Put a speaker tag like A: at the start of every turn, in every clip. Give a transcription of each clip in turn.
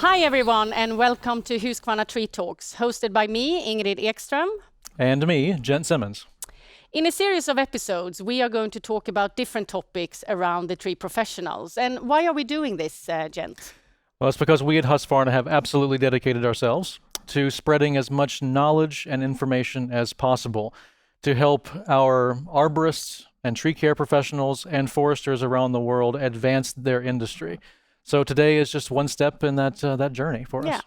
A: Hi everyone and welcome to Husqvarna Tree Talks, hosted by me, Ingrid Ekström.
B: And me, Jen Simmons.
A: In a series of episodes, we are going to talk about different topics around the tree professionals. And why are we doing this, Gent?
B: Well, it's because we at Husqvarna have absolutely dedicated ourselves to spreading as much knowledge and information as possible to help our arborists and tree care professionals and foresters around the world advance their industry. So today is just one step in that journey for us.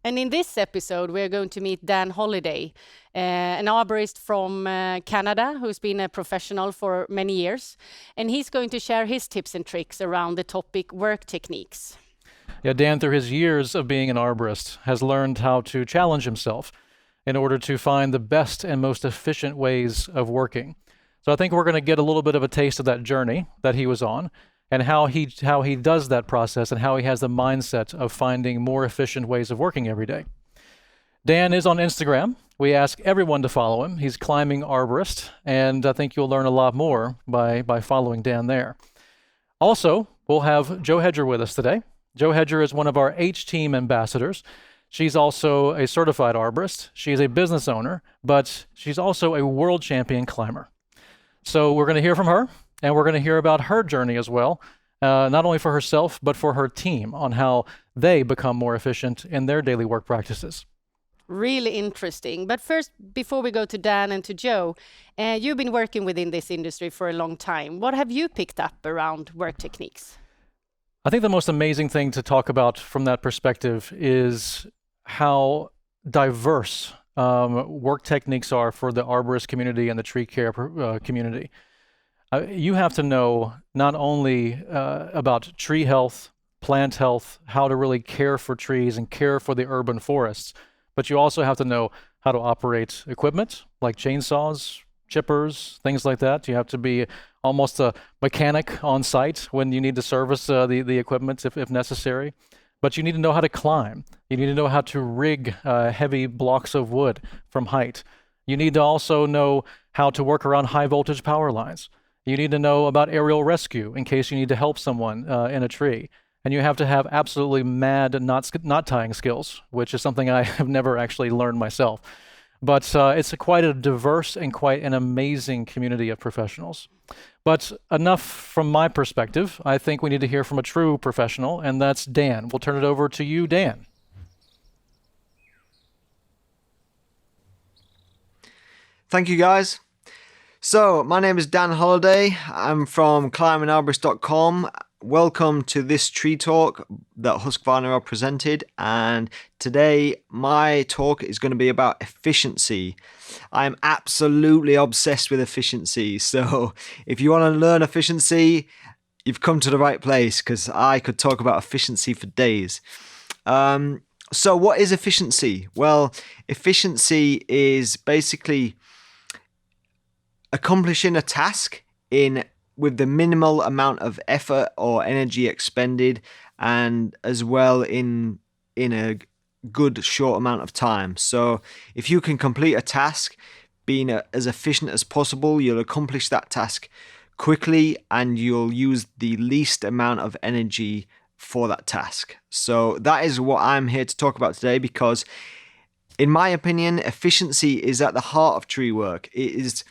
A: And in this episode, we're going to meet Dan Holliday, an arborist from Canada who's been a professional for many years. And he's going to share his tips and tricks around the topic work techniques.
B: Yeah, Dan, through his years of being an arborist, has learned how to challenge himself in order to find the best and most efficient ways of working. So I think we're going to get a little bit of a taste of that journey that he was on, and how he does that process and how he has the mindset of finding more efficient ways of working every day. Dan is on Instagram. We ask everyone to follow him. He's Climbing Arborist, and I think you'll learn a lot more by following Dan there. Also, we'll have Jo Hedger with us today. Jo Hedger is one of our H-Team ambassadors. She's also a certified arborist. She's a business owner, but she's also a world champion climber. So we're going to hear from her. And we're going to hear about her journey as well, not only for herself, but for her team on how they become more efficient in their daily work practices.
A: Really interesting. But first, before we go to Dan and to Jo, you've been working within this industry for a long time. What have you picked up around work techniques?
B: I think the most amazing thing to talk about from that perspective is how diverse work techniques are for the arborist community and the tree care community. You have to know not only about tree health, plant health, how to really care for trees and care for the urban forests, but you also have to know how to operate equipment like chainsaws, chippers, things like that. You have to be almost a mechanic on site when you need to service the equipment if necessary. But you need to know how to climb. You need to know how to rig heavy blocks of wood from height. You need to also know how to work around high voltage power lines. You need to know about aerial rescue in case you need to help someone in a tree. And you have to have absolutely mad knot tying skills, which is something I have never actually learned myself. But it's quite a diverse and quite an amazing community of professionals. But enough from my perspective. I think we need to hear from a true professional, and that's Dan. We'll turn it over to you, Dan.
C: Thank you, guys. So, my name is Dan Holliday. I'm from climbingarborist.com. Welcome to this tree talk that Husqvarna are presented, and today my talk is going to be about efficiency. I'm absolutely obsessed with efficiency, so if you want to learn efficiency, you've come to the right place, because I could talk about efficiency for days. So what is efficiency? Well, efficiency is basically accomplishing a task with the minimal amount of effort or energy expended, and as well in a good short amount of time. So if you can complete a task being as efficient as possible, you'll accomplish that task quickly and you'll use the least amount of energy for that task. So that is what I'm here to talk about today, because in my opinion, efficiency is at the heart of tree work. It is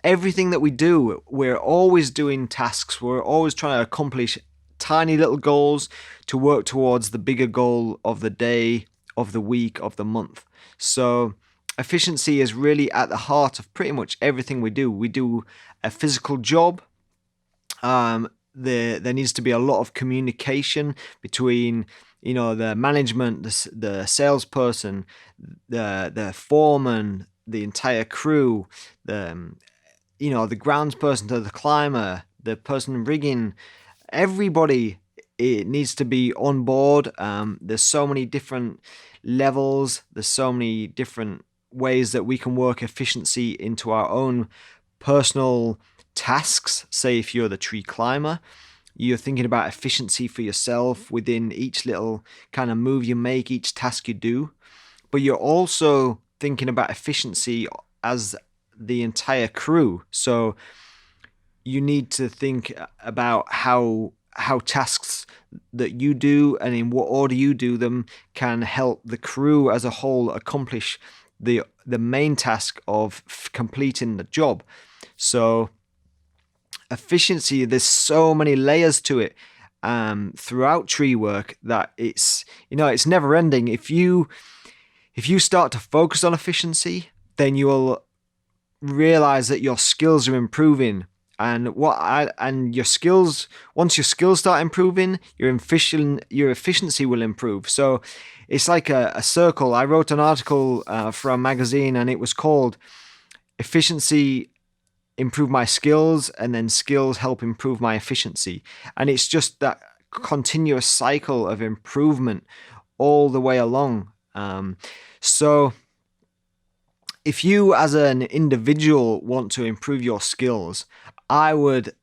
C: everything that we do. We're always doing tasks. We're always trying to accomplish tiny little goals to work towards the bigger goal of the day, of the week, of the month. So efficiency is really at the heart of pretty much everything we do. We do a physical job. There needs to be a lot of communication between the management, the salesperson, the foreman, the entire crew, the groundsperson to the climber, the person rigging, everybody, it needs to be on board. There's so many different levels. There's so many different ways that we can work efficiency into our own personal tasks. Say if you're the tree climber, you're thinking about efficiency for yourself within each little kind of move you make, each task you do. But you're also thinking about efficiency as the entire crew. So you need to think about how tasks that you do and in what order you do them can help the crew as a whole accomplish the main task of completing the job. So efficiency, there's so many layers to it throughout tree work that it's never ending. If you start to focus on efficiency, then you'll realize that your skills are improving. And your skills, once your skills start improving, your efficiency will improve. So it's like a circle. I wrote an article for a magazine, and it was called "Efficiency Improve My Skills," and then skills help improve my efficiency. And it's just that continuous cycle of improvement all the way along. So if you as an individual want to improve your skills, I would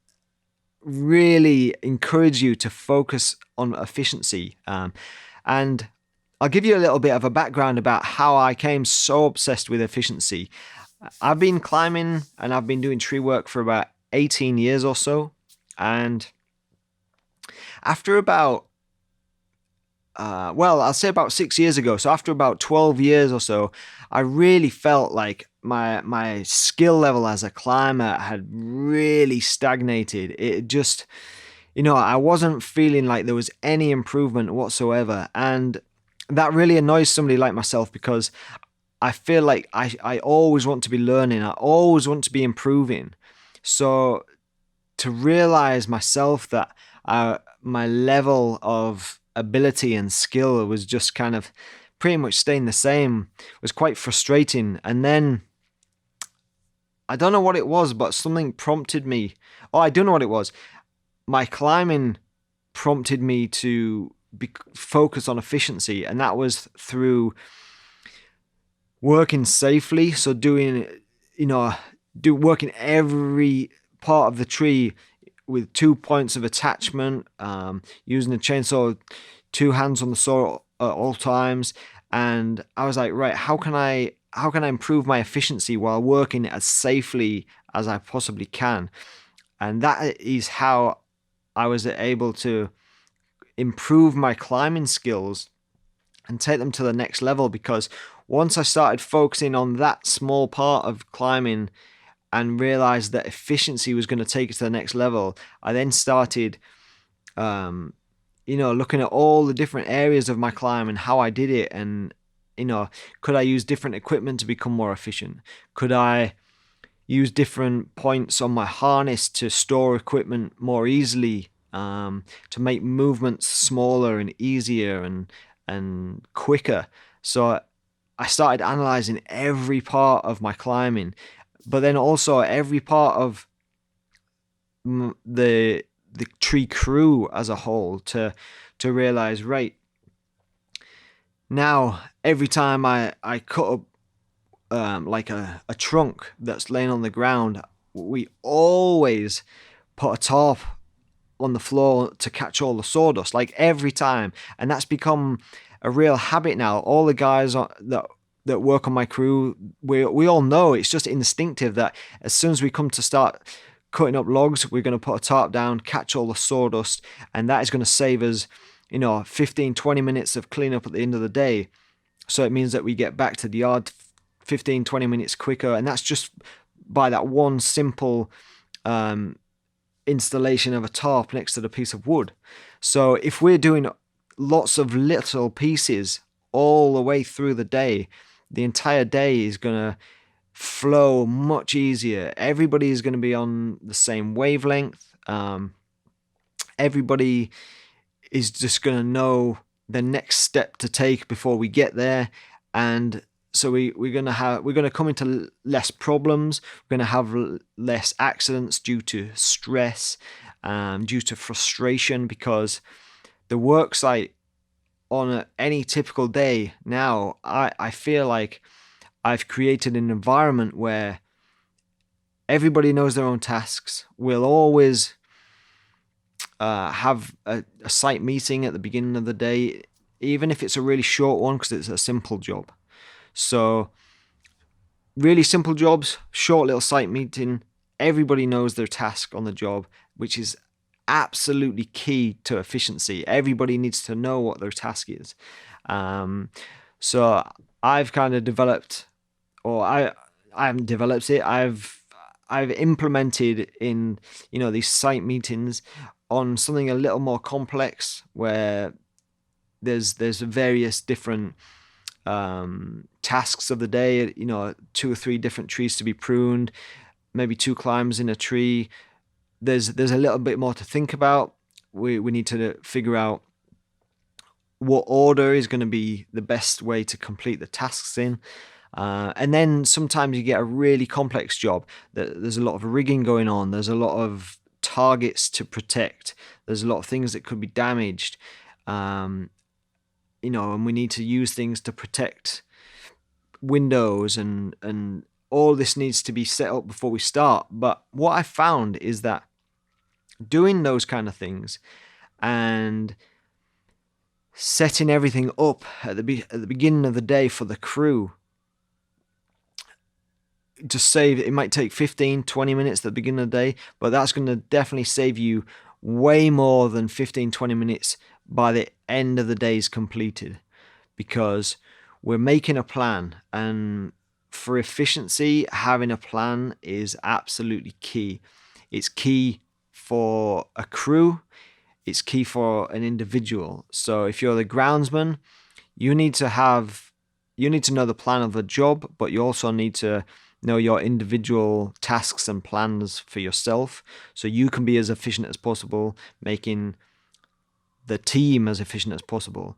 C: really encourage you to focus on efficiency. And I'll give you a little bit of a background about how I became so obsessed with efficiency. I've been climbing and I've been doing tree work for about 18 years or so. And after about I'll say about 6 years ago. So after about 12 years or so, I really felt like my skill level as a climber had really stagnated. It just, I wasn't feeling like there was any improvement whatsoever. And that really annoys somebody like myself, because I feel like I always want to be learning. I always want to be improving. So to realize myself that my level of ability and skill was just kind of pretty much staying the same was quite frustrating. And then I don't know what it was, but something prompted me. Oh, I do know what it was. My climbing prompted me to focus on efficiency, and that was through working safely. So working every part of the tree with 2 points of attachment, using a chainsaw, 2 hands on the saw at all times. And I was like, right, how can I improve my efficiency while working as safely as I possibly can? And that is how I was able to improve my climbing skills and take them to the next level. Because once I started focusing on that small part of climbing and realized that efficiency was going to take it to the next level, I then started, looking at all the different areas of my climb and how I did it. And, could I use different equipment to become more efficient? Could I use different points on my harness to store equipment more easily, to make movements smaller and easier and quicker? So I started analyzing every part of my climbing, but then also every part of the tree crew as a whole, to realize, right, now every time I cut up like a trunk that's laying on the ground, we always put a tarp on the floor to catch all the sawdust, like every time. And that's become a real habit now. All the guys that work on my crew, we all know, it's just instinctive that as soon as we come to start cutting up logs, we're going to put a tarp down, catch all the sawdust, and that is going to save us 15-20 minutes of cleanup at the end of the day. So it means that we get back to the yard 15-20 minutes quicker, and that's just by that one simple installation of a tarp next to the piece of wood. So if we're doing lots of little pieces all the way through the day, the entire day is going to flow much easier. Everybody is going to be on the same wavelength. Everybody is just going to know the next step to take before we get there. And so we're going to come into less problems. We're going to have less accidents due to stress, due to frustration, because the work site on any typical day now, I feel like I've created an environment where everybody knows their own tasks. We'll always have a site meeting at the beginning of the day, even if it's a really short one, because it's a simple job. So really simple jobs, short little site meeting, everybody knows their task on the job, which is absolutely key to efficiency. Everybody needs to know what their task is. So I've kind of developed, or I haven't developed it. I've implemented in these site meetings on something a little more complex, where there's various different tasks of the day. 2 or 3 different trees to be pruned, maybe 2 climbers in a tree. There's a little bit more to think about. We need to figure out what order is going to be the best way to complete the tasks in. And then sometimes you get a really complex job. There's a lot of rigging going on. There's a lot of targets to protect. There's a lot of things that could be damaged. And we need to use things to protect windows, and all this needs to be set up before we start. But what I found is that doing those kind of things and setting everything up at the beginning of the day for the crew, it might take 15-20 minutes at the beginning of the day, but that's going to definitely save you way more than 15-20 minutes by the end of the day is completed, because we're making a plan. And for efficiency, having a plan is absolutely key. It's key for a crew. It's key for an individual. So if you're the groundsman, you need to know the plan of the job, but you also need to know your individual tasks and plans for yourself, so you can be as efficient as possible, making the team as efficient as possible.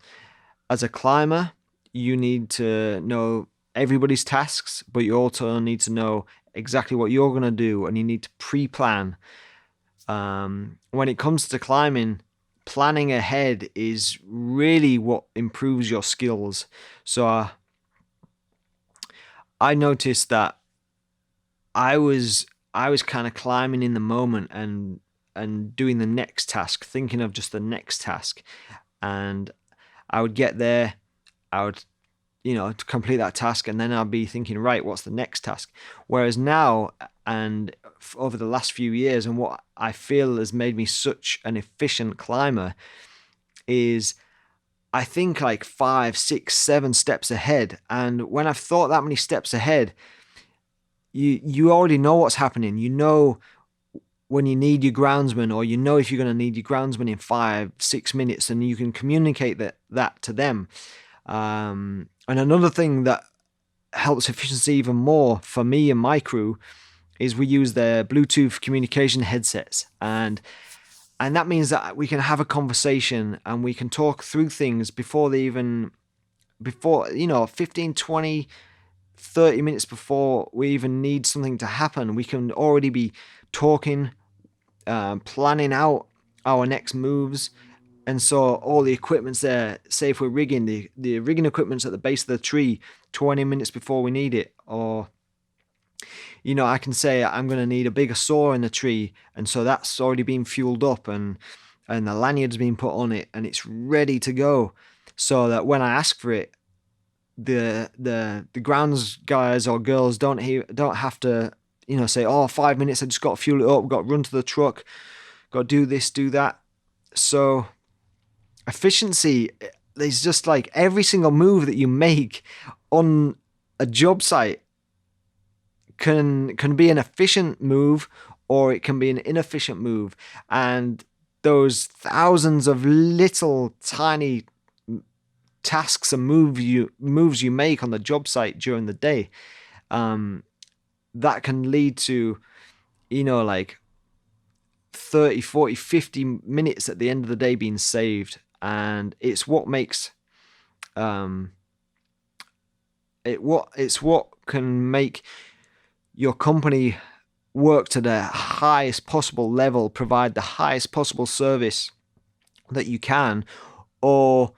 C: As a climber, you need to know everybody's tasks, but you also need to know exactly what you're going to do, and you need to pre-plan. When it comes to climbing, planning ahead is really what improves your skills. So I noticed that I was kind of climbing in the moment and doing the next task, thinking of just the next task. And I would get there, I would to complete that task, and then I'll be thinking, right, what's the next task? Whereas now, and over the last few years, and what I feel has made me such an efficient climber is I think like 5, 6, 7 steps ahead. And when I've thought that many steps ahead, you already know what's happening. You know when you need your groundsman, or you know if you're going to need your groundsman in 5, 6 minutes, and you can communicate that to them. And another thing that helps efficiency even more for me and my crew is we use their Bluetooth communication headsets, and that means that we can have a conversation and we can talk through things before 15, 20, 30 minutes before we even need something to happen. We can already be talking, planning out our next moves. And so all the equipment's there. Say if we're rigging, the rigging equipment's at the base of the tree 20 minutes before we need it. Or, I can say I'm going to need a bigger saw in the tree. And so that's already been fueled up, and the lanyard's been put on it, and it's ready to go. So that when I ask for it, the grounds guys or girls don't have to, say, 5 minutes, I just got to fuel it up, got to run to the truck, got to do this, do that. So efficiency is just like every single move that you make on a job site can be an efficient move, or it can be an inefficient move. And those thousands of little tiny tasks and moves you make on the job site during the day, that can lead to like 30, 40, 50 minutes at the end of the day being saved. And it's what makes it's what can make your company work to the highest possible level, provide the highest possible service that you can, or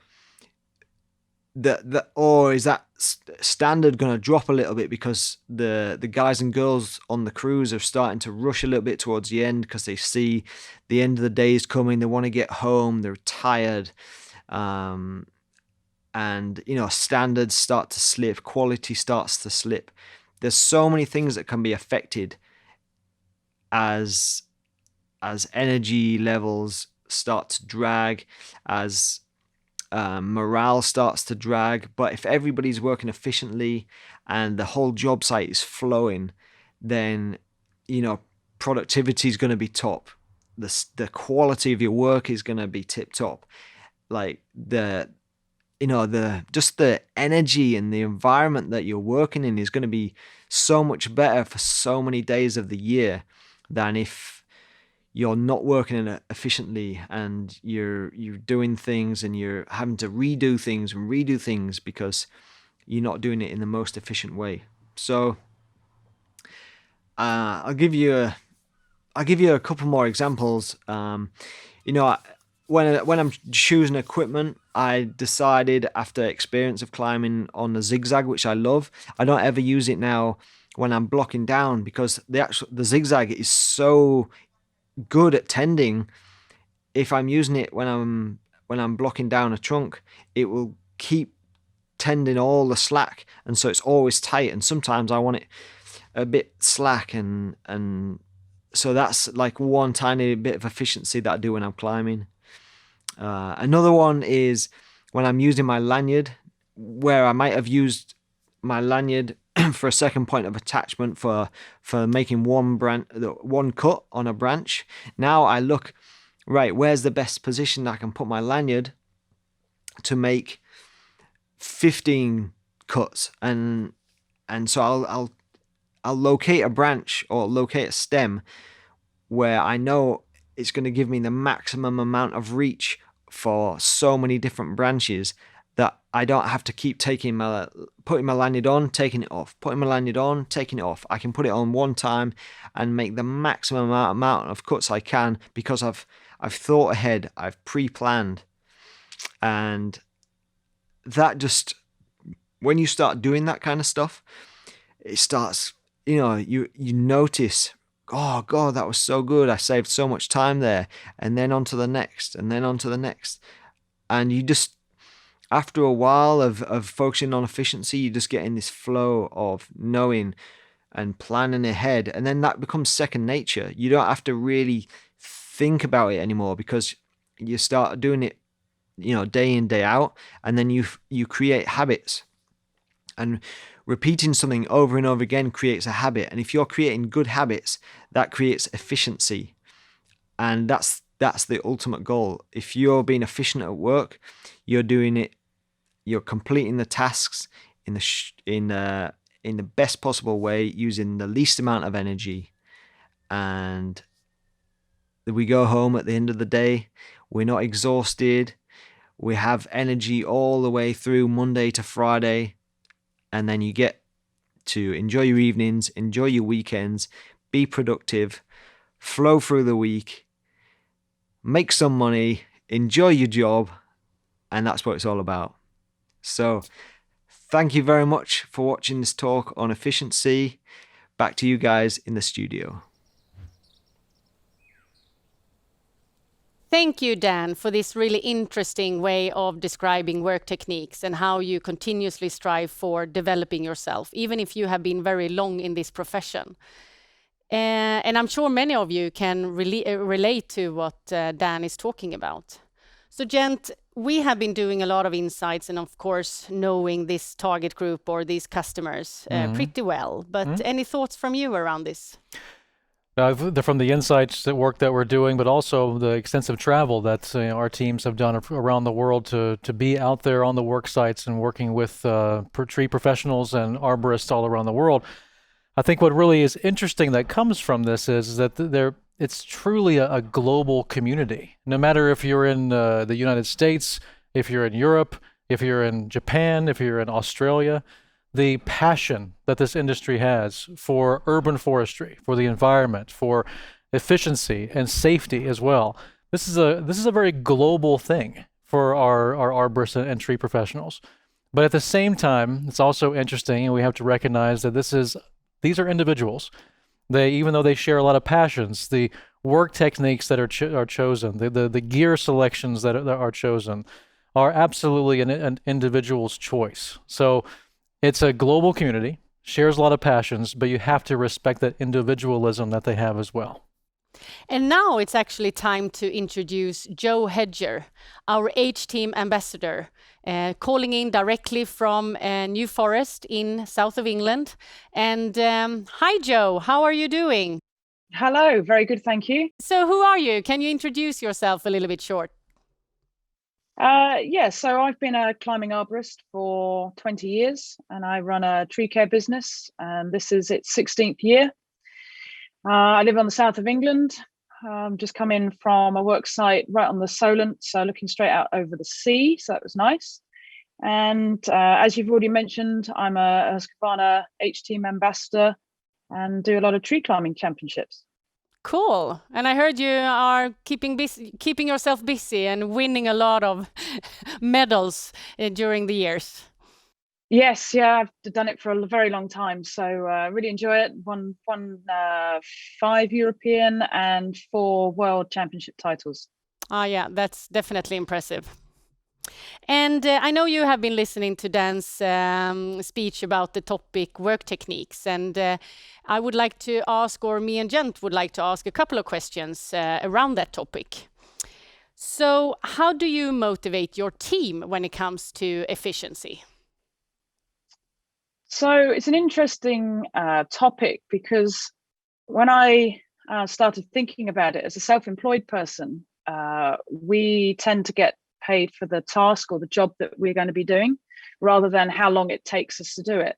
C: is that standard going to drop a little bit because the guys and girls on the crews are starting to rush a little bit towards the end because they see the end of the day is coming, they want to get home, they're tired, and standards start to slip, quality starts to slip. There's so many things that can be affected as as energy levels start to drag, as morale starts to drag. But if everybody's working efficiently and the whole job site is flowing, then productivity is going to be top. The quality of your work is going to be tip top. Like the energy and the environment that you're working in is going to be so much better for so many days of the year than if you're not working in it efficiently and you're doing things and you're having to redo things because you're not doing it in the most efficient way. So I'll give you a couple more examples. When I'm choosing equipment, I decided after experience of climbing on the zigzag, which I love, I don't ever use it now when I'm blocking down, because the zigzag is so good at tending. If I'm using it when I'm blocking down a trunk, it will keep tending all the slack, and so it's always tight. And sometimes I want it a bit slack, and so that's like one tiny bit of efficiency that I do when I'm climbing. Another one is when I'm using my lanyard, where I might have used my lanyard for a second point of attachment for making one cut on a branch. Now I look, right, where's the best position I can put my lanyard to make 15 cuts, and so I'll locate a branch or locate a stem where I know it's going to give me the maximum amount of reach for so many different branches that I don't have to keep putting my lanyard on, taking it off, putting my lanyard on, taking it off. I can put it on one time and make the maximum amount of cuts I can, because I've thought ahead, I've pre-planned. And that just, when you start doing that kind of stuff, it starts, you notice, oh God, that was so good. I saved so much time there. And then on to the next, and then on to the next. And you just, after a while of focusing on efficiency, you just get in this flow of knowing and planning ahead. And then that becomes second nature. You don't have to really think about it anymore, because you start doing it, day in, day out. And then you create habits. And repeating something over and over again creates a habit. And if you're creating good habits, that creates efficiency. And that's the ultimate goal. If you're being efficient at work, you're doing it, you're completing the tasks in the best possible way, using the least amount of energy. And we go home at the end of the day, we're not exhausted. We have energy all the way through Monday to Friday. And then you get to enjoy your evenings, enjoy your weekends, be productive, flow through the week, make some money, enjoy your job, and that's what it's all about. So thank you very much for watching this talk on efficiency. Back to you guys in the studio.
A: Thank you, Dan, for this really interesting way of describing work techniques and how you continuously strive for developing yourself, even if you have been very long in this profession. And I'm sure many of you can relate to what Dan is talking about. So, Gent, we have been doing a lot of insights and, of course, knowing this target group or these customers pretty well. But any thoughts from you around this?
B: From the insights, the work that we're doing, but also the extensive travel that our teams have done around the world to be out there on the work sites and working with tree professionals and arborists all around the world. I think what really is interesting that comes from this is that it's truly a global community. No matter if you're in the United States, if you're in Europe, if you're in Japan, if you're in Australia, the passion that this industry has for urban forestry, for the environment, for efficiency and safety as well. This is a very global thing for our arborists and tree professionals. But at the same time, it's also interesting, and we have to recognize that these are individuals. Even though they share a lot of passions, the work techniques that are chosen, the gear selections that are chosen, are absolutely an individual's choice. So it's a global community, shares a lot of passions, but you have to respect that individualism that they have as well.
A: And now it's actually time to introduce Joe Hedger, our H-Team ambassador, calling in directly from New Forest in south of England. And hi, Joe, how are you doing?
D: Hello, very good, thank you.
A: So who are you? Can you introduce yourself a little bit short?
D: So I've been a climbing arborist for 20 years and I run a tree care business, and this is its 16th year. I live on the south of England. Just come in from a work site right on the Solent, so looking straight out over the sea, so that was nice. And as you've already mentioned, I'm a Husqvarna H-Team ambassador and do a lot of tree climbing championships.
A: Cool. And I heard you are keeping yourself busy and winning a lot of medals during the years.
D: Yes, yeah, I've done it for a very long time, so really enjoy it. Won 5 European and 4 World Championship titles.
A: Yeah, that's definitely impressive. And I know you have been listening to Dan's speech about the topic work techniques, and I would like to ask, or me and Gent would like to ask a couple of questions around that topic. So how do you motivate your team when it comes to efficiency?
D: So it's an interesting topic, because when I started thinking about it as a self-employed person, we tend to get paid for the task or the job that we're going to be doing rather than how long it takes us to do it.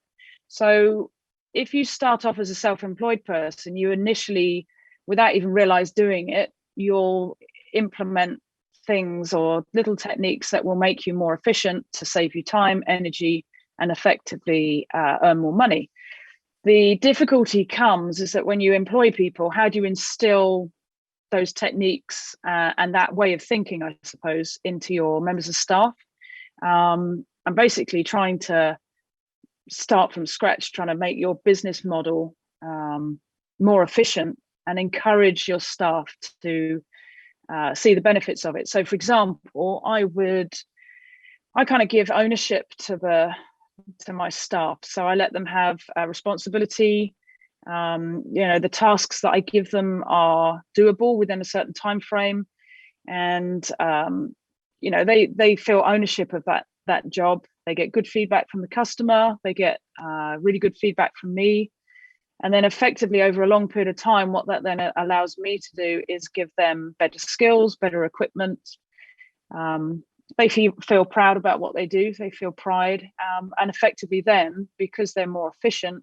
D: So if you start off as a self-employed person, you initially, without even realize doing it, you'll implement things or little techniques that will make you more efficient to save you time, energy, and effectively earn more money. The difficulty comes is that when you employ people, how do you instill those techniques and that way of thinking, I suppose, into your members of staff? I'm basically trying to start from scratch, trying to make your business model more efficient and encourage your staff to see the benefits of it. So, for example, I kind of give ownership to my staff. So I let them have responsibility. The tasks that I give them are doable within a certain time frame, and they feel ownership of that job. They get good feedback from the customer. They get really good feedback from me, and then effectively over a long period of time, what that then allows me to do is give them better skills, better equipment. They feel proud about what they do. They feel pride, and effectively then, because they're more efficient,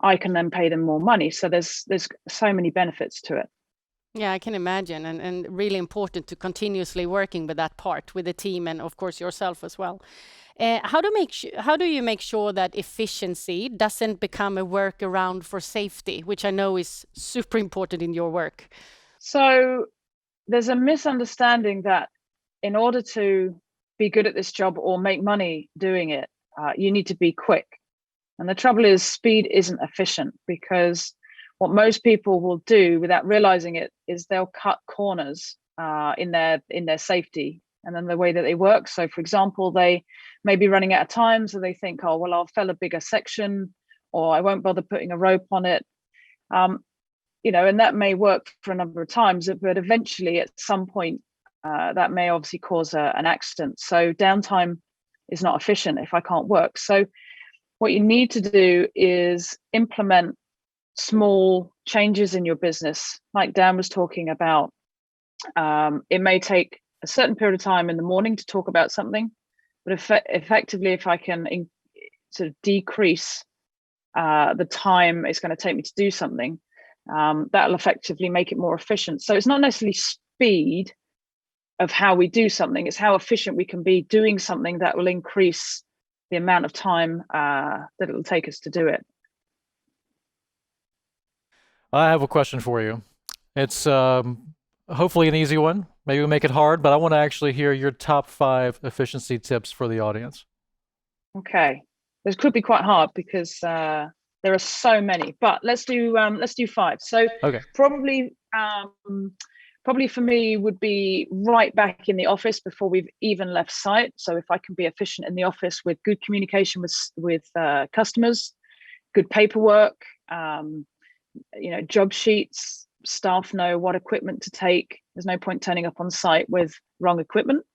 D: I can then pay them more money. So there's so many benefits to it.
A: Yeah, I can imagine, and really important to continuously working with that part with the team and of course yourself as well. How do you make sure that efficiency doesn't become a workaround for safety, which I know is super important in your work?
D: So there's a misunderstanding that in order to be good at this job or make money doing it, you need to be quick. And the trouble is, speed isn't efficient, because what most people will do without realizing it is they'll cut corners in their safety and then the way that they work. So, for example, they may be running out of time, so they think, oh, well, I'll fell a bigger section, or I won't bother putting a rope on it. And that may work for a number of times, but eventually at some point, that may obviously cause an accident. So downtime is not efficient if I can't work. So what you need to do is implement small changes in your business. Like Dan was talking about, it may take a certain period of time in the morning to talk about something, but effectively, if I can sort of decrease the time it's going to take me to do something, that'll effectively make it more efficient. So it's not necessarily speed of how we do something, it's how efficient we can be doing something that will increase the amount of time that it'll take us to do it.
B: I have a question for you. It's hopefully an easy one. Maybe we'll make it hard, but I want to actually hear your top 5 efficiency tips for the audience. Okay.
D: This could be quite hard because there are so many, but let's do 5. So okay. Probably for me would be right back in the office before we've even left site. So if I can be efficient in the office with good communication with customers, good paperwork, job sheets, staff know what equipment to take. There's no point turning up on site with wrong equipment.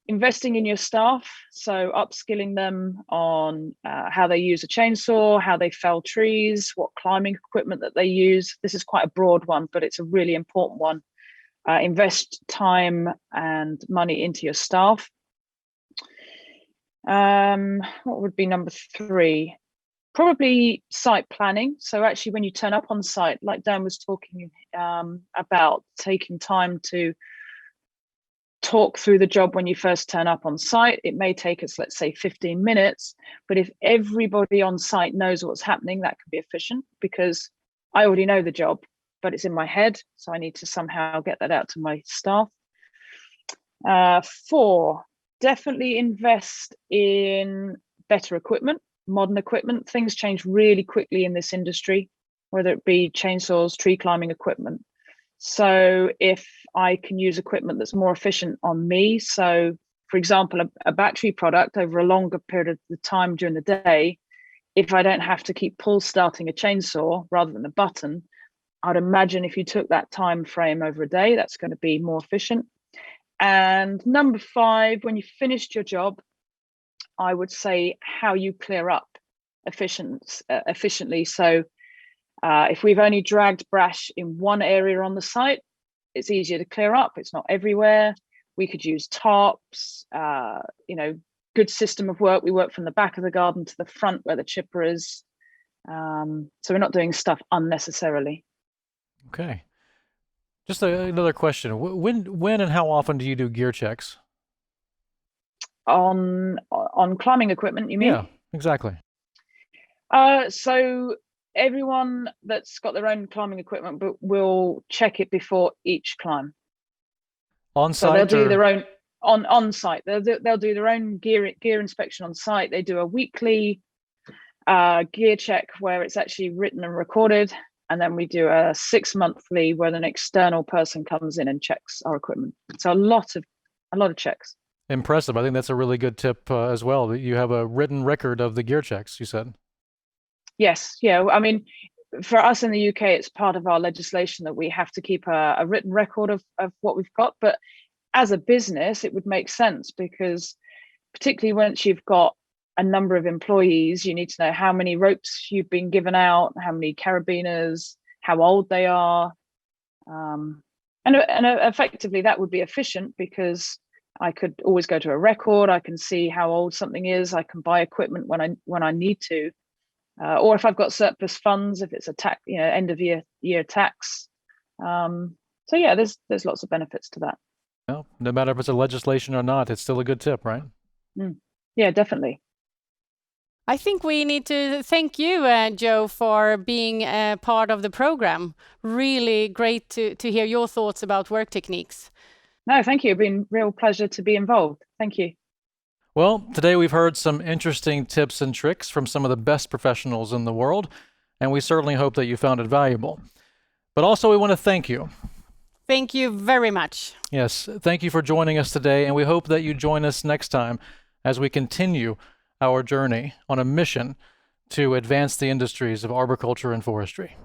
D: Investing in your staff, so upskilling them on how they use a chainsaw, how they fell trees, what climbing equipment that they use. This is quite a broad one, but it's a really important one. Invest time and money into your staff. What would be number 3? Probably site planning. So actually when you turn up on site, like Dan was talking about, taking time to talk through the job when you first turn up on site. It may take us, let's say, 15 minutes, but if everybody on site knows what's happening, that can be efficient, because I already know the job, but it's in my head, so I need to somehow get that out to my staff. 4, definitely invest in better equipment, modern equipment. Things change really quickly in this industry, whether it be chainsaws, tree climbing equipment. So if I can use equipment that's more efficient on me, so for example, a battery product over a longer period of the time during the day, if I don't have to keep pull starting a chainsaw rather than a button, I'd imagine if you took that time frame over a day, that's going to be more efficient. And number 5, when you've finished your job, I would say how you clear up efficiently. So if we've only dragged brash in one area on the site, it's easier to clear up. It's not everywhere. We could use tarps, good system of work. We work from the back of the garden to the front where the chipper is. So we're not doing stuff unnecessarily.
B: Okay. Just another question. When and how often do you do gear checks?
D: On climbing equipment, you mean?
B: Yeah, exactly.
D: So everyone that's got their own climbing equipment but will check it before each climb.
B: On site?
D: So they'll do their own on site. They'll do their own gear inspection on site. They do a weekly gear check where it's actually written and recorded, and then we do a 6-monthly where an external person comes in and checks our equipment. So a lot of checks.
B: Impressive. I think that's a really good tip as well, that you have a written record of the gear checks, you said.
D: Yes. Yeah. I mean, for us in the UK, it's part of our legislation that we have to keep a written record of what we've got. But as a business, it would make sense, because particularly once you've got a number of employees, you need to know how many ropes you've been given out, how many carabiners, how old they are. And effectively, that would be efficient, because I could always go to a record. I can see how old something is. I can buy equipment when I need to. Or if I've got surplus funds, if it's a tax, end of year tax. So yeah, there's lots of benefits to that.
B: Well, no matter if it's a legislation or not, it's still a good tip, right?
D: Yeah, definitely.
A: I think we need to thank you, Joe, for being a part of the program. Really great to hear your thoughts about work techniques.
D: No, thank you. It's been a real pleasure to be involved. Thank you.
B: Well, today we've heard some interesting tips and tricks from some of the best professionals in the world, and we certainly hope that you found it valuable. But also we want to thank you.
A: Thank you very much.
B: Yes, thank you for joining us today, and we hope that you join us next time as we continue our journey on a mission to advance the industries of arboriculture and forestry.